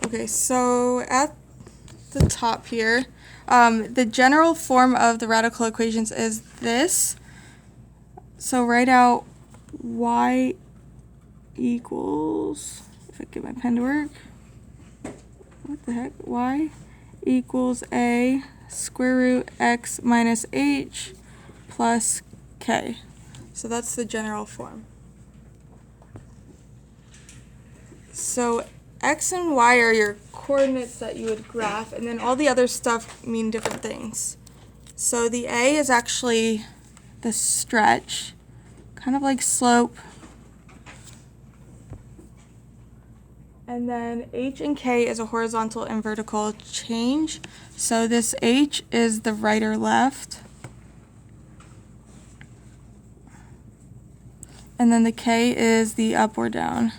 Okay, so at the top here, the general form of the radical equations is this. So write out y equals, if I get my pen to work, what the heck, y equals a square root x minus h plus k. So that's the general form. So x and y are your coordinates that you would graph, and then all the other stuff mean different things. So the a is actually the stretch, kind of like slope. And then h and k is a horizontal and vertical change. So this h is the right or left. And then the k is the up or down.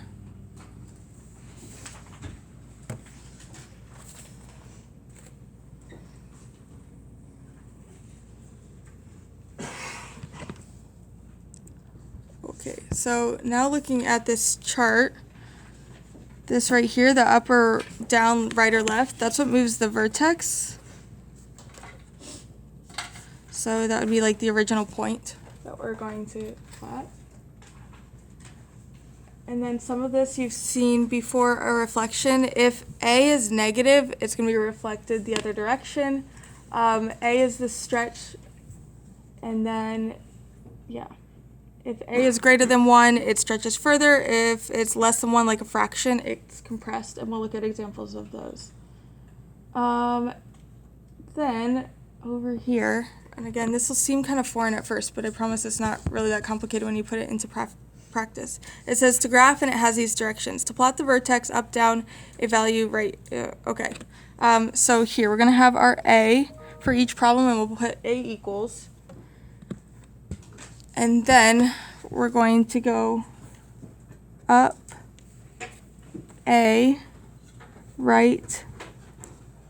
Okay, so now looking at this chart, this right here, the up or down, right or left, that's what moves the vertex. So that would be like the original point that we're going to plot. And then some of this you've seen before, a reflection. If A is negative, it's going to be reflected the other direction. A is the stretch, and then, yeah. If A is greater than 1, it stretches further. If it's less than 1, like a fraction, it's compressed, and we'll look at examples of those. Then, over here, and again, this will seem kind of foreign at first, but I promise it's not really that complicated when you put it into practice. It says to graph, and it has these directions. To plot the vertex up, down, a value, right, okay. So here, we're going to have our A for each problem, and we'll put A equals. And then we're going to go up A, right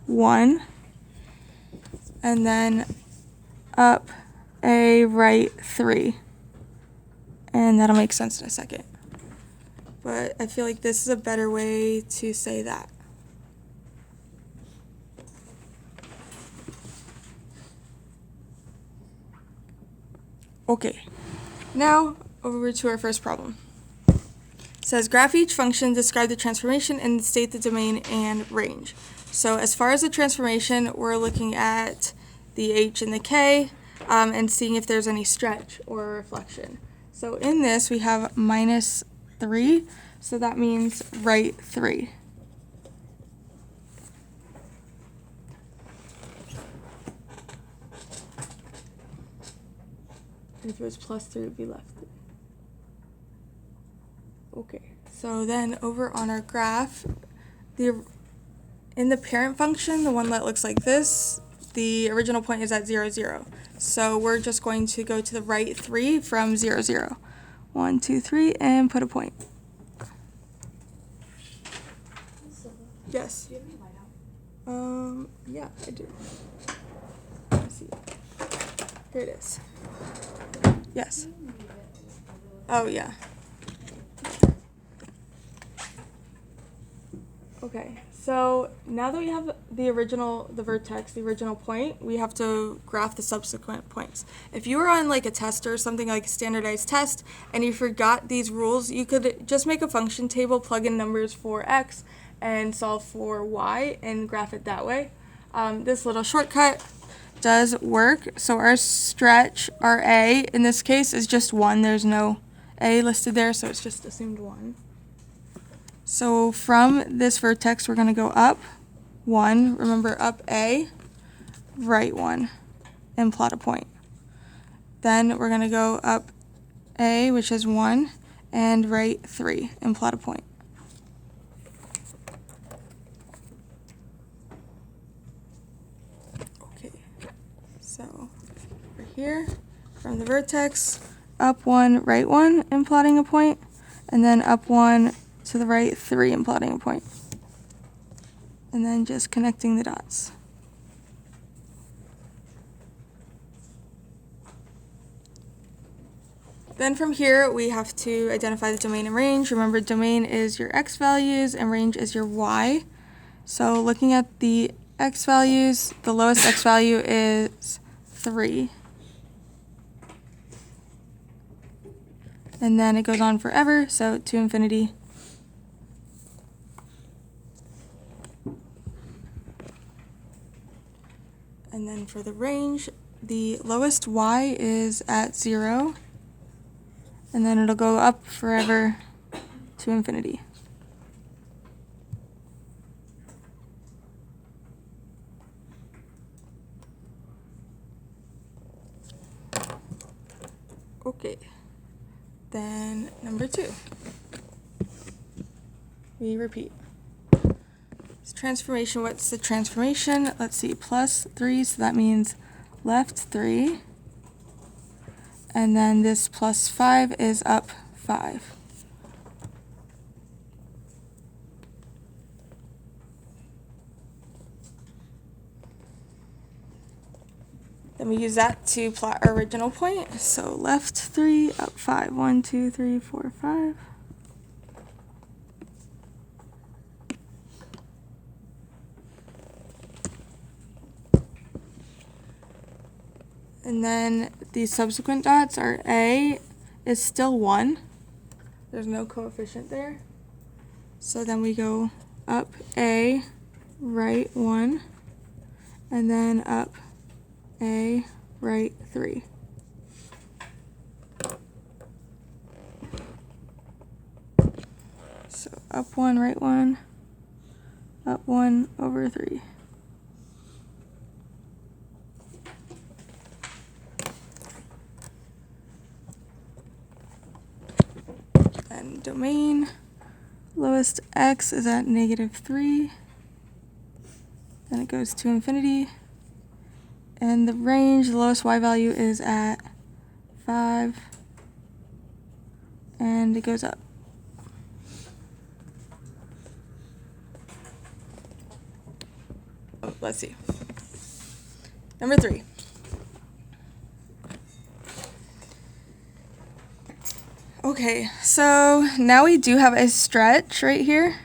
1, and then up A, right 3. And that'll make sense in a second. But I feel like this is a better way to say that. Okay, now over to our first problem. It says graph each function, describe the transformation, and state the domain and range. So as far as the transformation, we're looking at the h and the k and seeing if there's any stretch or reflection. So in this we have minus 3, so that means right 3. If it was plus 3, it would be left 3. Okay, so then over on our graph, in the parent function, the one that looks like this, the original point is at 0, 0. So we're just going to go to the right 3 from 0, 0. 1, 2, 3, and put a point. Yes. Do you have any whiteout? Yeah, I do. Let's see. Here it is. Yes. Oh, yeah. Okay, so now that we have the vertex, the original point, we have to graph the subsequent points. If you were on like a test or something like a standardized test and you forgot these rules, you could just make a function table, plug in numbers for x, and solve for y and graph it that way. This little shortcut does work. So our stretch, our a, in this case, is just 1. There's no a listed there, so it's just assumed 1. So from this vertex, we're going to go up 1. Remember, up a, right 1, and plot a point. Then we're going to go up a, which is 1, and right 3, and plot a point. Okay, so over here, from the vertex, up 1, right 1, and plotting a point, and then up 1 to the right 3 and plotting a point. And then just connecting the dots. Then from here, we have to identify the domain and range. Remember, domain is your x values and range is your y. So looking at the x values, the lowest x value is 3. And then it goes on forever, so to infinity. And then for the range, the lowest y is at 0, and then it'll go up forever to infinity. Okay, then number 2. We repeat. Transformation, what's the transformation? Let's see, plus 3, so that means left 3. And then this plus 5 is up 5. Then we use that to plot our original point. So left 3, up 5. 1, 2, 3, 4, 5. And then the subsequent dots are A is still 1. There's no coefficient there. So then we go up A, right 1, and then up A, right 3. So up 1, right 1, up 1 over 3. And domain, lowest x is at -3. Then it goes to infinity. And the range, the lowest y value is at 5. And it goes up. Let's see. Number 3. Okay, so now we do have a stretch right here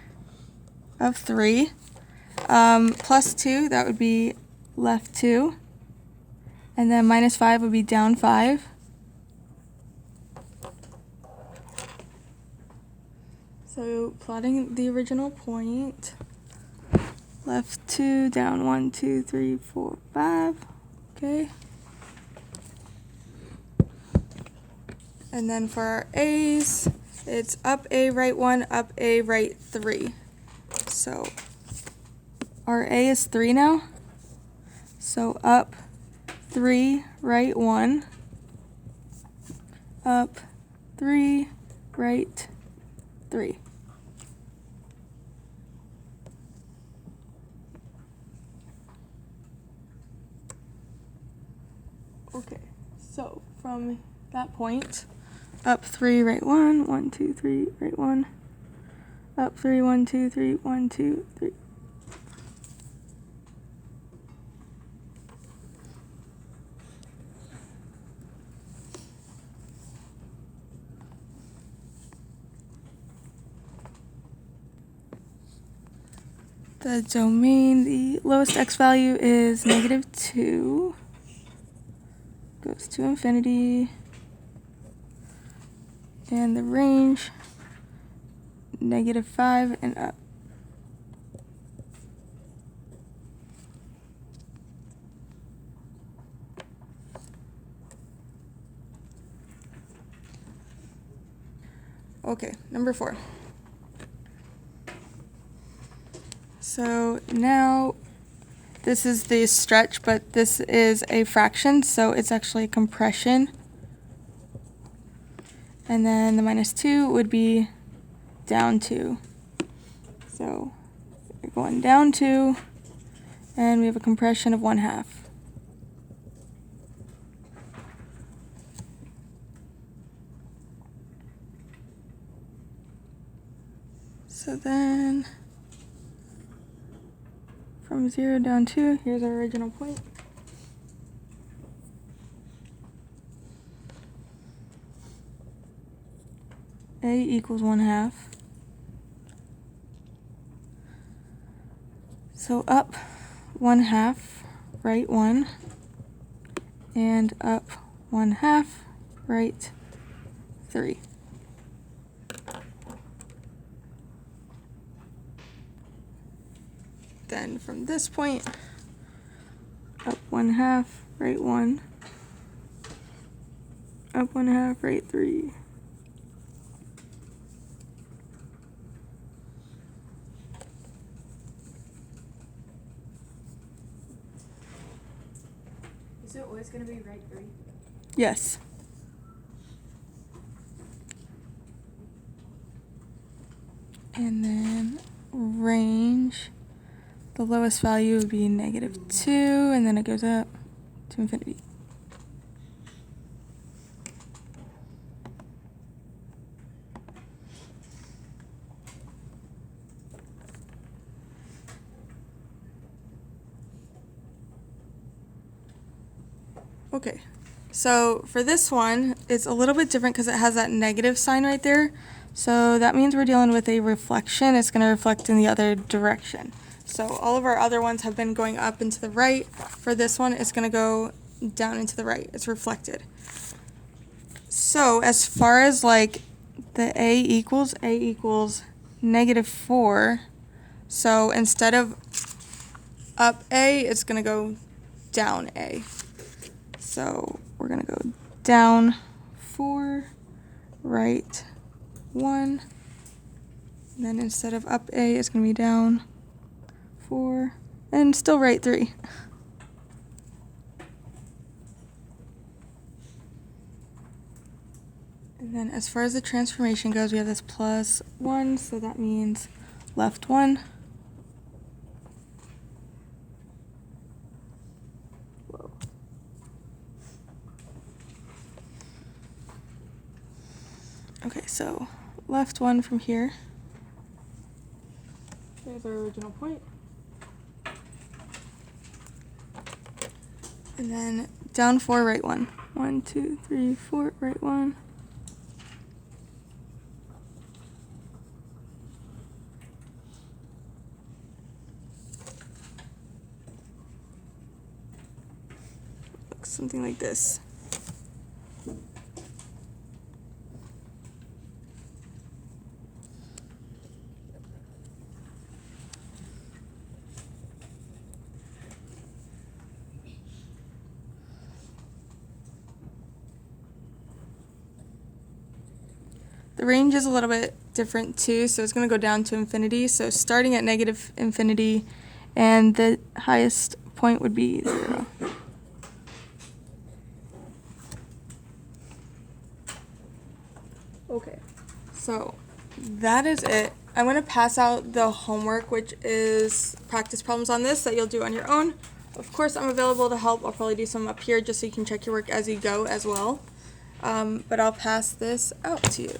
of 3. Plus 2, that would be left 2. And then minus 5 would be down 5. So plotting the original point, left 2, down 1, 2, 3, 4, 5. Okay. And then for our A's, it's up A, right 1, up A, right 3. So our A is 3 now. So up 3, right 1, up 3, right 3. Okay, so from that point, up 3, right 1, 1, 2, 3, right 1, up 3, 1, 2, 3, 1, 2, 3. The domain, the lowest x value is -2. Goes to infinity. And the range, -5 and up. Okay, number 4. So now this is the stretch, but this is a fraction, so it's actually a compression. And then the -2 would be down 2. So we're going down 2, and we have a compression of 1/2. So then from 0 down 2, here's our original point. A equals 1/2. So up 1/2, right 1, and up 1/2, right 3. Then from this point, up 1/2, right 1, up 1/2, right 3. Is it always going to be right 3? Yes. And then range, the lowest value would be -2, and then it goes up to infinity. Okay, so for this one, it's a little bit different because it has that negative sign right there. So that means we're dealing with a reflection. It's going to reflect in the other direction. So all of our other ones have been going up and to the right. For this one, it's going to go down and to the right. It's reflected. So as far as like the a equals -4. So instead of up a, it's going to go down a. So we're going to go down 4, right 1, and then instead of up a, it's going to be down 4, and still right 3. And then as far as the transformation goes, we have this +1, so that means left 1. Whoa. Okay, so left 1 from here. There's our original point. And then down 4, right 1. 1, 2, 3, 4, right 1. Looks something like this. The range is a little bit different too, so it's going to go down to infinity. So starting at -infinity, and the highest point would be 0. Okay, so that is it. I'm going to pass out the homework, which is practice problems on this that you'll do on your own. Of course, I'm available to help. I'll probably do some up here just so you can check your work as you go as well. But I'll pass this out to you.